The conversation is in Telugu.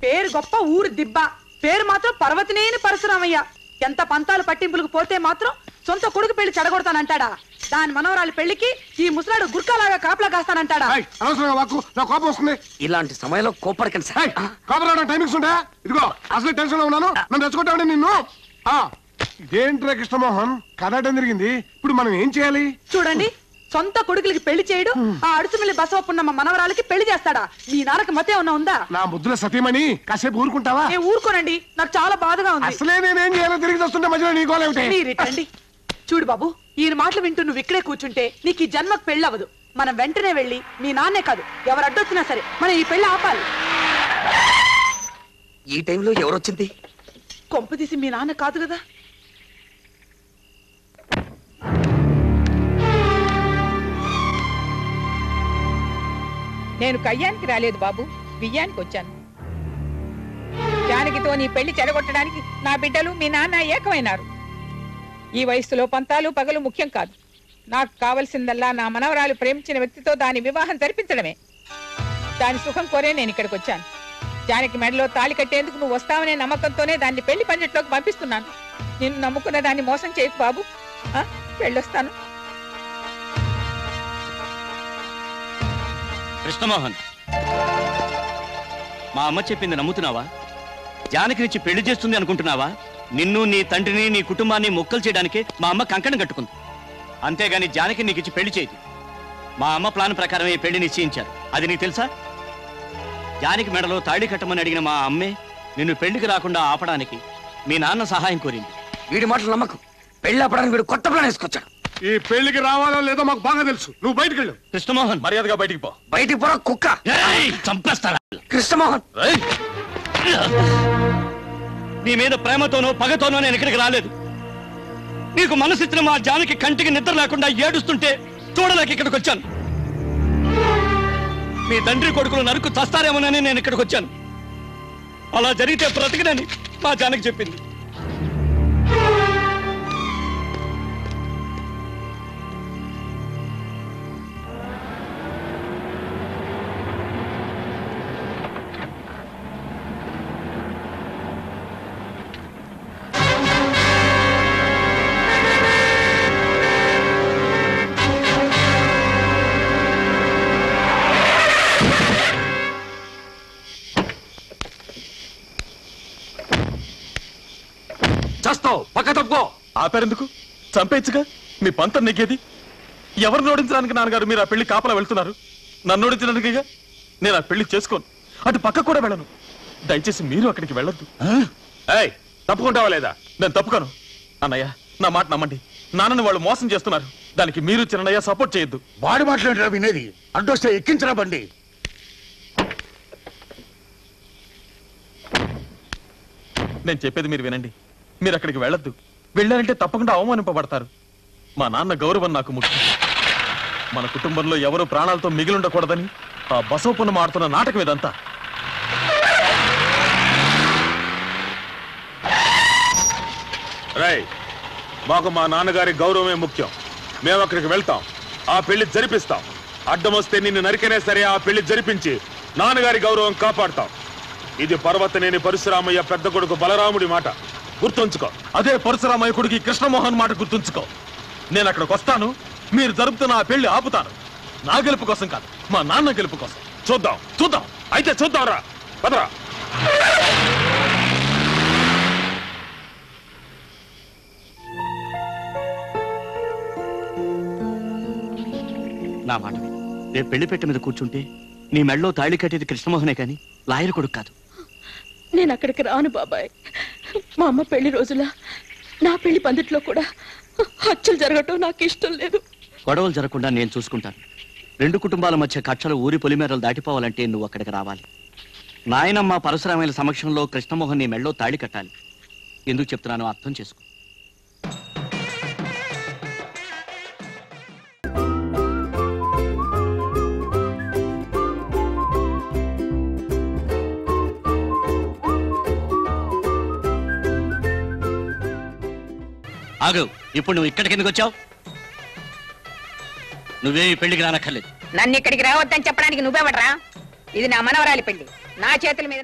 పేరు గొప్ప ఊరు దిబ్బ, పేరు మాత్రం పర్వతనేని పరశురామయ్య. ఎంత పంతాలు పట్టింపులకు పోతే మాత్రం సొంత కొడుకు పెళ్లి చెడగొడతానంటాడా? దాని మనవరాలి పెళ్లికి ఈ ముసలాడు గుర్కాలాగా కాపలా కాస్తానంటాడా? ఇలాంటి సమయంలో కోపడకండి సార్. టైమింగ్స్ ఉంటా? ఇదిగో అసలు టెన్షన్ లో ఉన్నాను, నన్ను తెచ్చుకుంటావు నిన్ను. ఇదేంట్రా కృష్ణమోహన్, కథటం జరిగింది, ఇప్పుడు మనం ఏం చేయాలి? చూడండి, సొంత కొడుకులకి పెళ్లి చేయడు, ఆ అడుసుమిల్లి బసవపున్నమ్మ మనవరాలకి పెళ్లి చేస్తాడా? మీ నాన్నకి మతే ఉందా? నా ముద్దుల సతీమణి, కాసేపు ఊరుకుంటావా? నేను ఊరుకోనండి, నాకు చాలా బాధగా ఉంది. అసలే నేనేం చేయాలో తిరిగి వస్తుంటే మధ్యలో నీ గోలేమిటి? మీరిటండి. చూడు బాబు, ఈయన మాటలు వింటూ నువ్వు ఇక్కడే కూర్చుంటే నీకు ఈ జన్మకు పెళ్లి అవ్వదు. మనం వెంటనే వెళ్ళి మీ నాన్నే కాదు ఎవరు అడ్డొచ్చినా సరే మనం ఈ పెళ్లి ఆపాలి. ఈ టైంలో ఎవరొచ్చింది? కొంప తీసి మీ నాన్న కాదు కదా? నేను కయ్యానికి రాలేదు బాబు, బియ్యానికి వచ్చాను. జానకితో నీ పెళ్లి చెడగొట్టడానికి నా బిడ్డలు మీ నాన్న ఏకమైనారు. ఈ వయసులో పంతాలు పగలు ముఖ్యం కాదు. నాకు కావలసిందల్లా నా మనవరాలు ప్రేమించిన వ్యక్తితో దాని వివాహం జరిపించడమే. దాని సుఖం కోరే నేను ఇక్కడికి వచ్చాను. జానకి మెడలో తాళి కట్టేందుకు నువ్వు వస్తావనే నమ్మకంతోనే దాన్ని పెళ్లి పందిట్లోకి పంపిస్తున్నాను. నిన్ను నమ్ముకున్న దాన్ని మోసం చేయకు బాబు. వెళ్ళొస్తాను. కృష్ణమోహన్, మా అమ్మ చెప్పింది నమ్ముతున్నావా? జానకి నుంచి పెళ్లి చేస్తుంది అనుకుంటున్నావా? నిన్ను, నీ తండ్రిని, నీ కుటుంబాన్ని మొక్కలు చేయడానికే మా అమ్మ కంకణం కట్టుకుంది. అంతేగాని జానకి నీకు ఇచ్చి పెళ్లి చేయదు. మా అమ్మ ప్లాన్ ప్రకారం ఈ పెళ్లి నిశ్చయించారు. అది నీకు తెలుసా? జానకి మెడలో తాళి కట్టమని అడిగిన మా అమ్మే నిన్ను పెళ్లికి రాకుండా ఆపడానికి మీ నాన్న సహాయం కోరింది. వీడి మాటలు నమ్మకు. పెళ్లి ఆపడానికి వీడు కొత్త ప్లాన్ వేసుకొచ్చాడు. ఈ పెళ్లికి రావాలో లేదో మాకు బాగా తెలుసు. నువ్వు బయటికి వెళ్ళు. కృష్ణమోహన్, మర్యాదగా బయటికి పో. బయటికి పోరా కుక్క. చంపేస్తారా? కృష్ణమోహన్, నీ మీద ప్రేమతోనో పగతోనో నేను ఇక్కడికి రాలేదు. నీకు మనసిచ్చిన మా జానకి కంటికి నిద్ర లేకుండా ఏడుస్తుంటే చూడలేక ఇక్కడికి వచ్చాను. మీ తండ్రి కొడుకులు నరుకు చస్తారేమోనని నేను ఇక్కడికి వచ్చాను. అలా జరిగితే బ్రతికినని మా జానకి చెప్పింది. పక్క తప్పుకో. ఆపారెందుకు? చంపేచ్చుగా. మీ పంతం నెగ్గేది. ఎవరిని ఓడించడానికి నాన్నగారు మీరు ఆ పెళ్లి కాపలా వెళ్తున్నారు? నన్ను ఓడించడానికిగా. నేను ఆ పెళ్లి చేసుకోను, అటు పక్క కూడా వెళ్ళను. దయచేసి మీరు అక్కడికి వెళ్ళొద్దు. తప్పుకుంటావా లేదా? నేను తప్పుకోను. అన్నయ్య, నా మాట నమ్మండి. నాన్నని వాళ్ళు మోసం చేస్తున్నారు. దానికి మీరు చిన్నయ్య సపోర్ట్ చేయొద్దు. వాడి మాట్లాడరా వినేది? అడ్డొస్తే ఎక్కించరా బండి. నేను చెప్పేది మీరు వినండి. మీరు అక్కడికి వెళ్ళొద్దు. వెళ్ళారంటే తప్పకుండా అవమానింపబడతారు. మా నాన్న గౌరవం నాకు ముఖ్యం. మన కుటుంబంలో ఎవరు ప్రాణాలతో మిగిలిండకూడదని ఆ బసవపున్నమ్మ ఆడుతున్న నాటకం ఇదంతా. రై, మాకు మా నాన్నగారి గౌరవమే ముఖ్యం. మేము అక్కడికి వెళ్తాం, ఆ పెళ్లి జరిపిస్తాం. అడ్డం వస్తే నిన్ను నరికనే సరే ఆ పెళ్లి జరిపించి నాన్నగారి గౌరవం కాపాడుతాం. ఇది పర్వతనేని పరశురామయ్య పెద్ద కొడుకు బలరాముడి మాట, గుర్తుంచుకో. అదే పరశురామయ్య కొడుకు కృష్ణమోహన్ మాట గుర్తుంచుకో. నేను అక్కడికి వస్తాను, మీరు జరుపుతున్న ఆ పెళ్లి ఆపుతాను. నా గెలుపు కోసం కాదు, మా నాన్న గెలుపు కోసం. చూద్దాం చూద్దాం. అయితే చూద్దాం రా, పదరా. నా మాట రేపు పెళ్లి పెట్టె మీద కూర్చుంటే నీ మెడలో తాళి కట్టేది కృష్ణమోహనే కాని లాయర్ కొడుకు కాదు. నేను అక్కడికి రాను బాబాయ్. మా అమ్మ పెళ్లి రోజుల నా పెళ్లి పందిట్లో కూడా హత్యలు జరగటం నాకు ఇష్టం లేదు. గొడవలు జరగకుండా నేను చూసుకుంటాను. రెండు కుటుంబాల మధ్య కక్షలు ఊరి పొలిమేరలు దాటిపోవాలంటే నువ్వు అక్కడికి రావాలి. నాయనమ్మ పరశురామయ్యల సమక్షంలో కృష్ణమోహన్ నీ మెడలో తాళి కట్టాలి. ఎందుకు చెప్తున్నానో అర్థం చేసుకో. ఆగు, ఇప్పుడు నువ్వు ఇక్కడికి ఎందుకు వచ్చావు? నువ్వే ఈ పెళ్లికి రానక్కర్లేదు. నన్ను ఇక్కడికి రావద్దని చెప్పడానికి నువ్వెవడరా? ఇది నా మనవరాలి పెళ్లి, నా చేతుల మీద